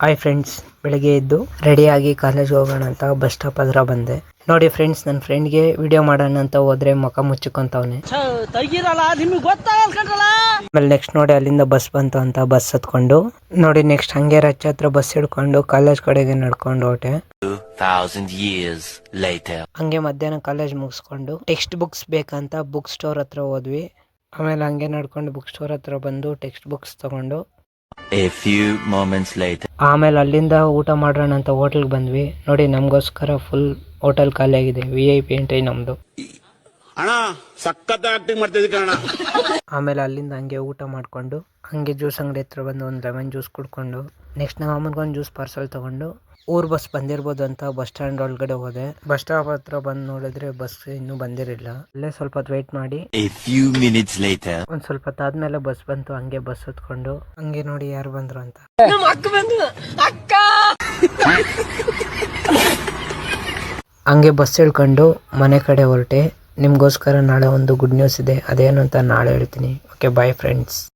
Hi friends, ಬೆಳಗ್ಗೆ ಎದ್ದು ರೆಡಿಯಾಗಿ ಕಾಲೇಜ್ಗೆ ಹೋಗೋಣ ಅಂತ ಬಸ್ ಸ್ಟಾಪ್ ಹತ್ರ ಬಂದೆ. ನೋಡಿ ಫ್ರೆಂಡ್ಸ್, ನನ್ನ ಫ್ರೆಂಡ್ಗೆ ವಿಡಿಯೋ ಮಾಡೋಣ ಅಂತ ಹೋದ್ರೆ ಮುಖ ಮುಚ್ಚಿಕೊಂತವನೆ. ಆಮೇಲೆ ನೆಕ್ಸ್ಟ್ ನೋಡಿ ಅಲ್ಲಿಂದ ಬಸ್ ಬಂತು ಅಂತ ಬಸ್ ಹತ್ಕೊಂಡು ನೋಡಿ ನೆಕ್ಸ್ಟ್ ಹಂಗೆ ರಚ್ ಹತ್ರ ಬಸ್ ಹಿಡ್ಕೊಂಡು ಕಾಲೇಜ್ ಕಡೆಗೆ ನಡ್ಕೊಂಡು ಹೊರಟೆ. ಹಂಗೆ ಮಧ್ಯಾಹ್ನ ಕಾಲೇಜ್ ಮುಗಿಸ್ಕೊಂಡು ಟೆಕ್ಸ್ಟ್ ಬುಕ್ಸ್ ಬೇಕಂತ ಬುಕ್ ಸ್ಟೋರ್ ಹತ್ರ ಹೋದ್ವಿ. ಆಮೇಲೆ ಹಂಗೆ ನಡ್ಕೊಂಡು ಬುಕ್ ಸ್ಟೋರ್ ಹತ್ರ ಬಂದು ಟೆಕ್ಸ್ಟ್ ಬುಕ್ಸ್ ತಗೊಂಡು A few moments later. ಆಮೇಲೆ ಅಲ್ಲಿಂದ ಊಟ ಮಾಡೋಣ ಅಂತ ಹೋಟೆಲ್ಗೆ ಬಂದ್ವಿ. ನೋಡಿ ನಮಗೋಸ್ಕರ ಫುಲ್ ಹೋಟೆಲ್ ಖಾಲಿ ಆಗಿದೆ. VIP ಎಂಟ್ರಿ ನಮ್ದು. ಆಮೇಲೆ ಅಲ್ಲಿಂದ ಹಂಗೆ ಊಟ ಮಾಡ್ಕೊಂಡು ಹಂಗೆ ಜ್ಯೂಸ್ ಅಂಗಡಿ ಹತ್ರ ಬಂದು ಒಂದು ಲೆಮನ್ ಜ್ಯೂಸ್ ಕುಡ್ಕೊಂಡು ನೆಕ್ಸ್ಟ್ ನಮ್ಮ ಅಮ್ಮನಿಗೊಂದು ಜ್ಯೂಸ್ ಪಾರ್ಸಲ್ ತಗೊಂಡು ಊರ್ ಬಸ್ ಬಂದಿರ್ಬೋದು ಅಂತ ಬಸ್ ಸ್ಟ್ಯಾಂಡ್ ಒಳಗಡೆ ಹೋದೆ. ಬಸ್ ಸ್ಟಾಪ್ ಹತ್ರ ಬಂದು ನೋಡಿದ್ರೆ ಬಸ್ ಇನ್ನೂ ಬಂದಿರಲಿಲ್ಲ. ಅಲ್ಲೇ ಸ್ವಲ್ಪ ಹೊತ್ತು ವೇಟ್ ಮಾಡಿ A few minutes later. ಒಂದ್ ಸ್ವಲ್ಪ ಹೊತ್ತು ಆದ್ಮೇಲೆ ಬಸ್ ಬಂತು. ಹಂಗೆ ಬಸ್ ಹತ್ಕೊಂಡು ಹಂಗೆ ನೋಡಿ ಯಾರು ಬಂದ್ರು ಅಂತ ಹಂಗೆ ಬಸ್ ಇಳ್ಕೊಂಡು ಮನೆ ಕಡೆ ಹೊರಟೆ. ನಿಮ್ಗೋಸ್ಕರ ನಾಳೆ ಒಂದು ಗುಡ್ ನ್ಯೂಸ್ ಇದೆ. ಅದೇನು ಅಂತ ನಾಳೆ ಹೇಳ್ತೀನಿ. Okay, bye friends.